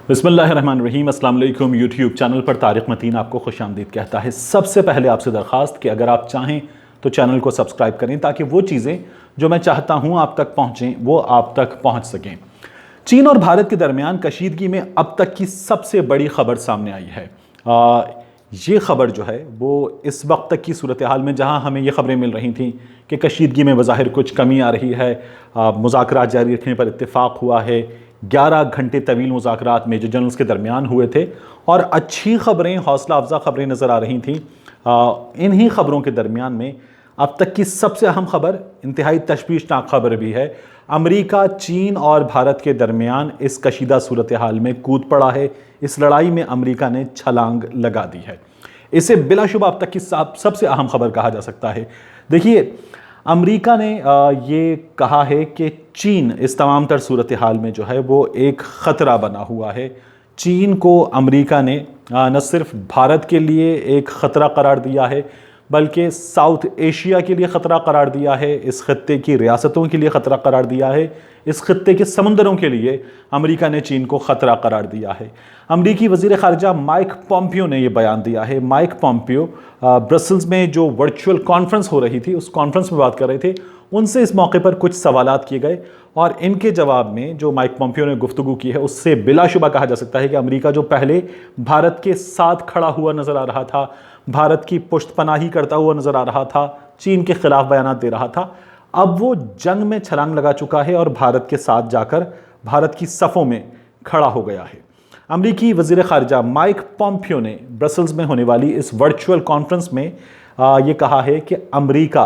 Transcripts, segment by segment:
بسم اللہ الرحمن الرحیم۔ السلام علیکم۔ یوٹیوب چینل پر طارق متین آپ کو خوش آمدید کہتا ہے۔ سب سے پہلے آپ سے درخواست کہ اگر آپ چاہیں تو چینل کو سبسکرائب کریں تاکہ وہ چیزیں جو میں چاہتا ہوں آپ تک پہنچیں وہ آپ تک پہنچ سکیں۔ چین اور بھارت کے درمیان کشیدگی میں اب تک کی سب سے بڑی خبر سامنے آئی ہے۔ یہ خبر جو ہے وہ اس وقت تک کی صورتحال میں جہاں ہمیں یہ خبریں مل رہی تھیں کہ کشیدگی میں بظاہر کچھ کمی آ رہی ہے، مذاکرات جاری رکھنے پر اتفاق ہوا ہے، 11 گھنٹے طویل مذاکرات میجر جنرلز کے درمیان ہوئے تھے اور اچھی خبریں، حوصلہ افزا خبریں نظر آ رہی تھیں۔ انہی خبروں کے درمیان میں اب تک کی سب سے اہم خبر، انتہائی تشویشناک خبر بھی ہے۔ امریکہ چین اور بھارت کے درمیان اس کشیدہ صورتحال میں کود پڑا ہے۔ اس لڑائی میں امریکہ نے چھلانگ لگا دی ہے۔ اسے بلا شبہ اب تک کی سب سے اہم خبر کہا جا سکتا ہے۔ دیکھیے، امریکہ نے یہ کہا ہے کہ چین اس تمام تر صورتحال میں جو ہے وہ ایک خطرہ بنا ہوا ہے۔ چین کو امریکہ نے نہ صرف بھارت کے لیے ایک خطرہ قرار دیا ہے بلکہ ساؤتھ ایشیا کے لیے خطرہ قرار دیا ہے، اس خطے کی ریاستوں کے لیے خطرہ قرار دیا ہے، اس خطے کے سمندروں کے لیے امریکہ نے چین کو خطرہ قرار دیا ہے۔ امریکی وزیر خارجہ مائک پومپیو نے یہ بیان دیا ہے۔ مائک پومپیو برسلز میں جو ورچوئل کانفرنس ہو رہی تھی اس کانفرنس میں بات کر رہے تھے، ان سے اس موقع پر کچھ سوالات کیے گئے اور ان کے جواب میں جو مائک پومپیو نے گفتگو کی ہے اس سے بلا شبہ کہا جا سکتا ہے کہ امریکہ جو پہلے بھارت کے ساتھ کھڑا ہوا نظر آ رہا تھا، بھارت کی پشت پناہی کرتا ہوا نظر آ رہا تھا، چین کے خلاف بیانات دے رہا تھا، اب وہ جنگ میں چھلانگ لگا چکا ہے اور بھارت کے ساتھ جا کر بھارت کی صفوں میں کھڑا ہو گیا ہے۔ امریکی وزیر خارجہ مائک پومپیو نے برسلز میں ہونے والی اس ورچوئل کانفرنس میں یہ کہا ہے کہ امریکہ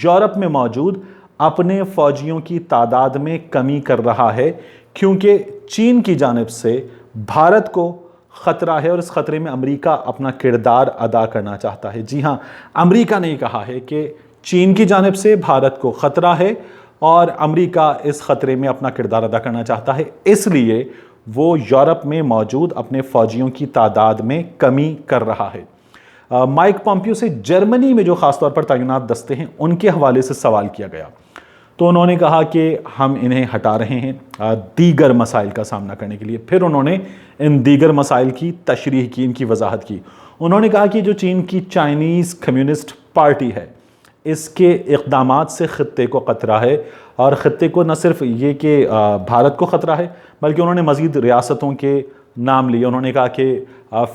یورپ میں موجود اپنے فوجیوں کی تعداد میں کمی کر رہا ہے کیونکہ چین کی جانب سے بھارت کو خطرہ ہے اور اس خطرے میں امریکہ اپنا کردار ادا کرنا چاہتا ہے۔ جی ہاں، امریکہ نے یہ کہا ہے کہ چین کی جانب سے بھارت کو خطرہ ہے اور امریکہ اس خطرے میں اپنا کردار ادا کرنا چاہتا ہے، اس لیے وہ یورپ میں موجود اپنے فوجیوں کی تعداد میں کمی کر رہا ہے۔ مائک پومپیو سے جرمنی میں جو خاص طور پر تعینات دستے ہیں ان کے حوالے سے سوال کیا گیا تو انہوں نے کہا کہ ہم انہیں ہٹا رہے ہیں دیگر مسائل کا سامنا کرنے کے لیے۔ پھر انہوں نے ان دیگر مسائل کی تشریح کی، ان کی وضاحت کی۔ انہوں نے کہا کہ جو چین کی چائنیز کمیونسٹ پارٹی ہے اس کے اقدامات سے خطے کو خطرہ ہے، اور خطے کو نہ صرف یہ کہ بھارت کو خطرہ ہے بلکہ انہوں نے مزید ریاستوں کے نام لیے۔ انہوں نے کہا کہ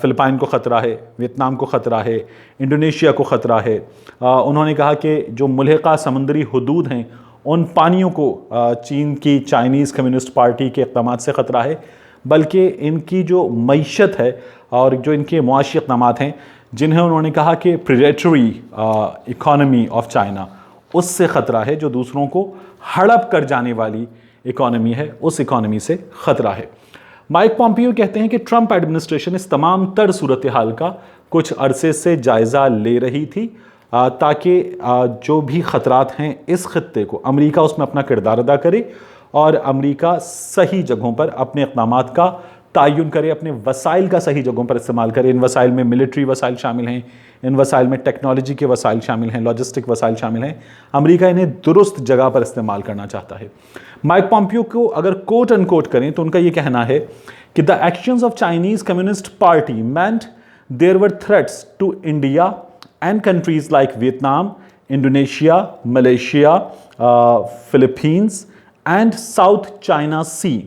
فلپائن کو خطرہ ہے، ویتنام کو خطرہ ہے، انڈونیشیا کو خطرہ ہے۔ انہوں نے کہا کہ جو ملحقہ سمندری حدود ہیں ان پانیوں کو چین کی چائنیز کمیونسٹ پارٹی کے اقدامات سے خطرہ ہے، بلکہ ان کی جو معیشت ہے اور جو ان کے معاشی اقدامات ہیں جنہیں انہوں نے کہا کہ پریڈیٹری اکانومی آف چائنا، اس سے خطرہ ہے، جو دوسروں کو ہڑپ کر جانے والی اکانومی ہے اس اکانومی سے خطرہ ہے۔ مائک پومپیو کہتے ہیں کہ ٹرمپ ایڈمنسٹریشن اس تمام تر صورتحال کا کچھ عرصے سے جائزہ لے رہی تھی تاکہ جو بھی خطرات ہیں اس خطے کو امریکہ اس میں اپنا کردار ادا کرے اور امریکہ صحیح جگہوں پر اپنے اقدامات کا تعین کرے، اپنے وسائل کا صحیح جگہوں پر استعمال کرے۔ ان وسائل میں ملٹری وسائل شامل ہیں، ان وسائل میں ٹیکنالوجی کے وسائل شامل ہیں، لاجسٹک وسائل شامل ہیں۔ امریکہ انہیں درست جگہ پر استعمال کرنا چاہتا ہے۔ مائک پومپیو کو اگر کوٹ ان کوٹ کریں تو ان کا یہ کہنا ہے کہ the actions of Chinese Communist Party meant there were threats to India and countries like Vietnam, Indonesia, Malaysia, Philippines and South China Sea.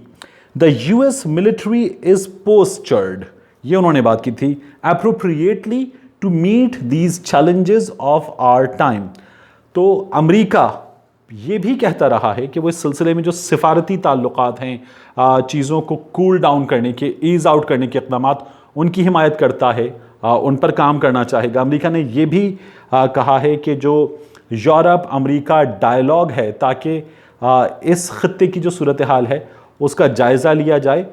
The US military is postured، یہ انہوں نے بات کی تھی، appropriately to meet these challenges of our time۔ تو امریکہ یہ بھی کہتا رہا ہے کہ وہ اس سلسلے میں جو سفارتی تعلقات ہیں، چیزوں کو کول ڈاؤن کرنے کے، ایز آؤٹ کرنے کے اقدامات، ان کی حمایت کرتا ہے، ان پر کام کرنا چاہے گا۔ امریکہ نے یہ بھی کہا ہے کہ جو یورپ امریکہ ڈائیلاگ ہے تاکہ اس خطے کی جو صورتحال ہے اس کا جائزہ لیا جائے،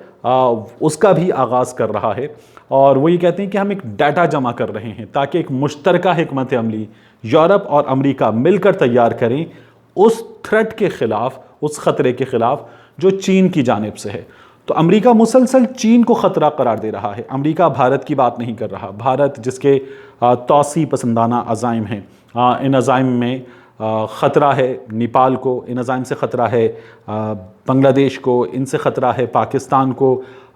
اس کا بھی آغاز کر رہا ہے، اور وہ یہ کہتے ہیں کہ ہم ایک ڈیٹا جمع کر رہے ہیں تاکہ ایک مشترکہ حکمت عملی یورپ اور امریکہ مل کر تیار کریں اس تھریٹ کے خلاف، اس خطرے کے خلاف جو چین کی جانب سے ہے۔ تو امریکہ مسلسل چین کو خطرہ قرار دے رہا ہے، امریکہ بھارت کی بات نہیں کر رہا۔ بھارت جس کے توسیع پسندانہ عزائم ہیں، ان عزائم میں ख़तरा है नेपाल को, इन अज़ाइम से ख़तरा है बांग्लादेश को, इनसे ख़तरा है पाकिस्तान को,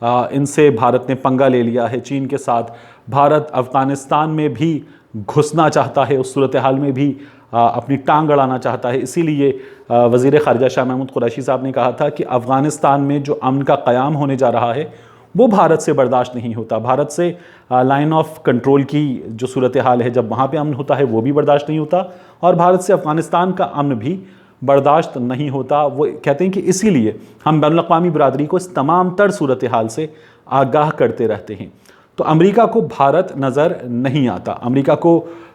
इनसे भारत ने पंगा ले लिया है चीन के साथ। भारत अफ़गानिस्तान में भी घुसना चाहता है, उस सूरत हाल में भी अपनी टांग अड़ाना चाहता है। इसीलिए वज़ीर ख़ारिजा शाह महमूद कुरैशी साहब ने कहा था कि अफ़गानिस्तान में जो अमन का क़याम होने जा रहा है वो भारत से बर्दाश्त नहीं होता। भारत से लाइन ऑफ कंट्रोल की जो सूरत हाल है, जब वहाँ पे अमन होता है वो भी बर्दाश्त नहीं होता, और भारत से अफ़गानिस्तान का अमन भी बर्दाश्त नहीं होता। वो कहते हैं कि इसीलिए हम बैनुल-अक़वामी बरादरी को इस तमाम तर सूरत हाल से आगाह करते रहते हैं। तो अमेरिका को भारत नज़र नहीं आता। अमेरिका को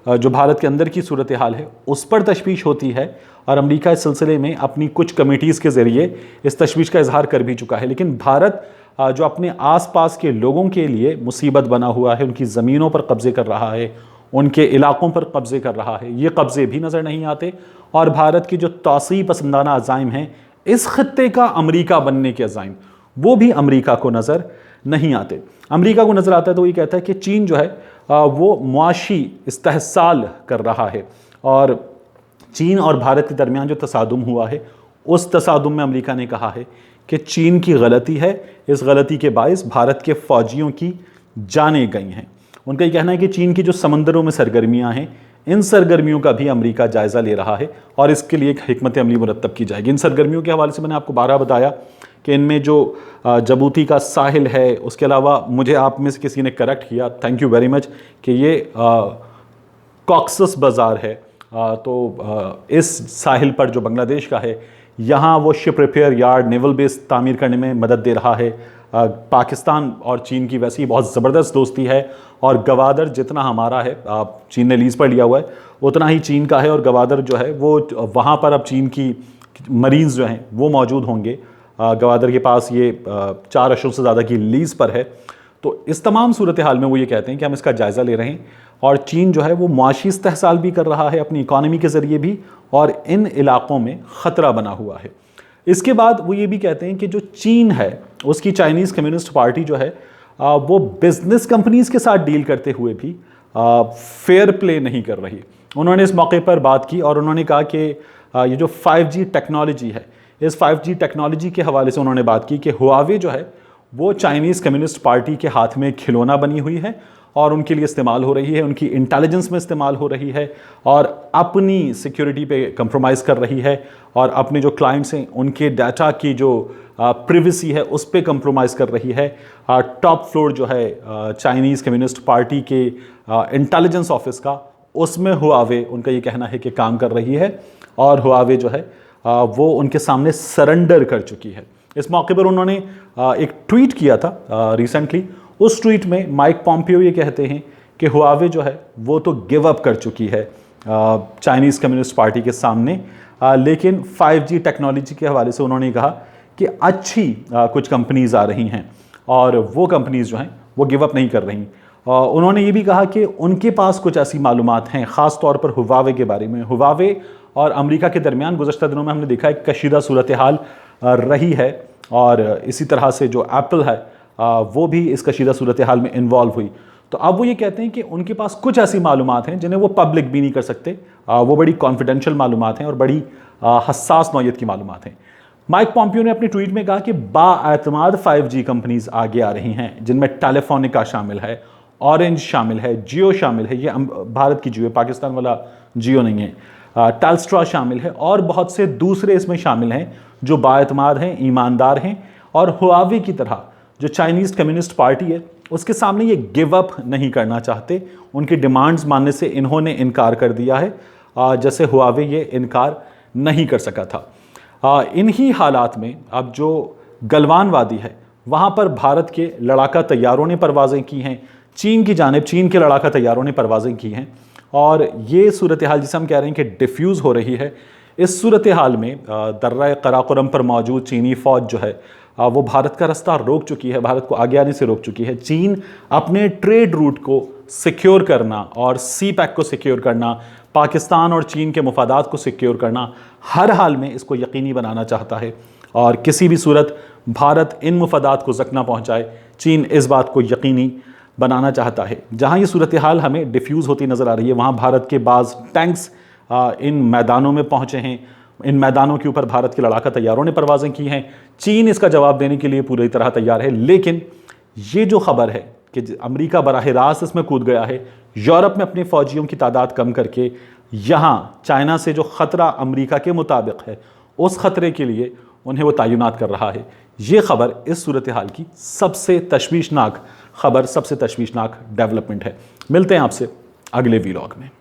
जो भारत के अंदर की सूरत हाल है उस पर तशवीश होती है, और अमेरिका इस सिलसिले में अपनी कुछ कमेटीज़ के ज़रिए इस तशवीश का इजहार कर भी चुका है। लेकिन भारत जो अपने आसपास के लोगों के लिए मुसीबत बना हुआ है, उनकी ज़मीनों पर कब्ज़े कर रहा है, उनके इलाकों पर कब्ज़े कर रहा है, ये कब्ज़े भी नज़र नहीं आते। और भारत की जो तौसीअ पसंदाना अज़ाइम हैं, इस खत्ते का अमेरिका बनने के अज़ाइम, वो भी अमेरिका को नज़र नहीं आते। अमेरिका को नज़र आता है तो ये कहता है कि चीन जो है वो मुआशी इस्तेहसाल कर रहा है, और चीन और भारत के दरमियान जो तसादुम हुआ है उस तसादुम में अमेरिका ने कहा है कि चीन की गलती है, इस गलती के बायस भारत के फ़ौजियों की जानें गई हैं। उनका ये कहना है कि चीन की जो समंदरों में सरगर्मियाँ हैं, इन सरगर्मियों का भी अमेरिका जायज़ा ले रहा है और इसके लिए एक हिकमत अमली मुरतब की जाएगी। इन सरगर्मियों के हवाले से मैंने आपको बारहा बताया कि इनमें जो जबूती का साहिल है, उसके अलावा मुझे आप में से किसी ने करेक्ट किया, थैंक यू वेरी मच, कि ये कॉक्सस बाज़ार है। तो इस साहिल पर जो बांग्लादेश का है, यहाँ वो ship repair yard, naval base तामीर करने में मदद दे रहा है। पाकिस्तान और चीन की वैसे ही बहुत ज़बरदस्त दोस्ती है, और गवादर जितना हमारा है, चीन ने लीज़ पर लिया हुआ है, उतना ही चीन का है, और गवादर जो है वो वहाँ पर अब चीन की मरीन्स जो हैं वो मौजूद होंगे। गवादर के पास ये 4 अशरों से ज़्यादा की लीज़ पर है। तो इस तमाम सूरत हाल में वो ये कहते हैं कि हम इसका जायज़ा ले रहे हैं, और चीन जो है वो मुआशी इस्तेहसाल भी कर रहा है अपनी इकॉनमी के ज़रिए भी, और इन इलाक़ों में ख़तरा बना हुआ है। इसके बाद वो ये भी कहते हैं कि जो चीन है उसकी चाइनीज़ कम्युनिस्ट पार्टी जो है वो बिज़नेस कंपनीज़ के साथ डील करते हुए भी फेयर प्ले नहीं कर रही। उन्होंने इस मौके पर बात की और उन्होंने कहा कि ये जो 5G टेक्नोलॉजी है, इस 5G टेक्नोलॉजी के हवाले से उन्होंने बात की कि हुआवे जो है वो चाइनीज़ कम्युनिस्ट पार्टी के हाथ में खिलौना बनी हुई है, और उनके लिए इस्तेमाल हो रही है, उनकी इंटेलिजेंस में इस्तेमाल हो रही है, और अपनी सिक्योरिटी पे कंप्रोमाइज़ कर रही है, और अपने जो क्लाइंट्स हैं उनके डाटा की जो प्रिवेसी है उस पर कंप्रोमाइज़ कर रही है। टॉप फ्लोर जो है चाइनीज़ कम्युनिस्ट पार्टी के इंटेलिजेंस ऑफिस का, उसमें हुआवे, उनका ये कहना है कि काम कर रही है, और हुआवे जो है वो उनके सामने सरेंडर कर चुकी है। इस मौके पर उन्होंने एक ट्वीट किया था रिसेंटली। उस ट्वीट में माइक पॉम्पियो ये कहते हैं कि हुआवे जो है वो तो गिव अप कर चुकी है चाइनीज़ कम्युनिस्ट पार्टी के सामने, लेकिन 5G टेक्नोलॉजी के हवाले से उन्होंने कहा कि अच्छी कुछ कंपनीज़ आ रही हैं, और वो कंपनीज़ जो हैं वो गिव अप नहीं कर रही। उन्होंने ये भी कहा कि उनके पास कुछ ऐसी मालूमात हैं, ख़ास तौर पर हुआवे के बारे में। हुआवे और अमेरिका के दरमियान गुज़श्ता दिनों में हमने देखा एक कशीदा सूरत हाल रही है, और इसी तरह से जो एप्पल है वो भी इस कशीदा सूरत हाल में इन्वॉल्व हुई। तो अब वो ये कहते हैं कि उनके पास कुछ ऐसी मालूमात हैं जिन्हें वो पब्लिक भी नहीं कर सकते, वो बड़ी कॉन्फिडेंशियल मालूमात हैं और बड़ी हसास नौयत की मालूमात हैं। माइक पॉम्पियो ने अपनी ट्वीट में कहा कि बाएतमाद 5G कंपनीज आगे आ रही हैं, जिनमें टेलीफोनिका शामिल है, ऑरेंज शामिल है, जियो शामिल है, ये भारत की जियो है, पाकिस्तान वाला जियो नहीं है, टेलस्ट्रा शामिल है, और बहुत से दूसरे इसमें शामिल हैं जो बाएतमाद हैं, ईमानदार हैं, और हुआवे की तरह जो चाइनीज़ कम्युनिस्ट पार्टी है उसके सामने ये गिव अप नहीं करना चाहते। उनकी डिमांड्स मानने से इन्होंने इनकार कर दिया है, जैसे हुआवे ये इनकार नहीं कर सका था। इन्हीं हालात में अब जो गलवान वादी है वहाँ पर भारत के लड़ाका तैयारों ने परवाज़ें की हैं, चीन की जानिब चीन के लड़ाका तैयारों ने परवाज़ें की हैं, और ये सूरत हाल जिसे हम कह रहे हैं कि डिफ्यूज़ हो रही है। इस सूरत हाल में दर्रा कराकोरम पर मौजूद चीनी फ़ौज जो है वो भारत का रास्ता रोक चुकी है, भारत को आगे आने से रोक चुकी है। चीन अपने ट्रेड रूट को सिक्योर करना और सी पैक को सिक्योर करना, पाकिस्तान और चीन के मफादात को सिक्योर करना, हर हाल में इसको यकीनी बनाना चाहता है, और किसी भी सूरत भारत इन मफादात को ज़ख्म ना पहुँचाए, चीन इस बात को यकीनी बनाना चाहता है। जहाँ ये सूरत हाल हमें डिफ्यूज़ होती नज़र आ रही है, वहाँ भारत के बाज़ टैंक्स ان میدانوں میں پہنچے ہیں، ان میدانوں کے اوپر بھارت کے لڑاکا طیاروں نے پروازیں کی ہیں، چین اس کا جواب دینے کے لیے پوری طرح تیار ہے۔ لیکن یہ جو خبر ہے کہ امریکہ براہ راست اس میں کود گیا ہے، یورپ میں اپنی فوجیوں کی تعداد کم کر کے یہاں چائنا سے جو خطرہ امریکہ کے مطابق ہے اس خطرے کے لیے انہیں وہ تعینات کر رہا ہے، یہ خبر اس صورتحال کی سب سے تشویشناک خبر، سب سے تشویشناک ڈیولپمنٹ ہے۔ ملتے ہیں آپ سے اگلے ویلاگ میں۔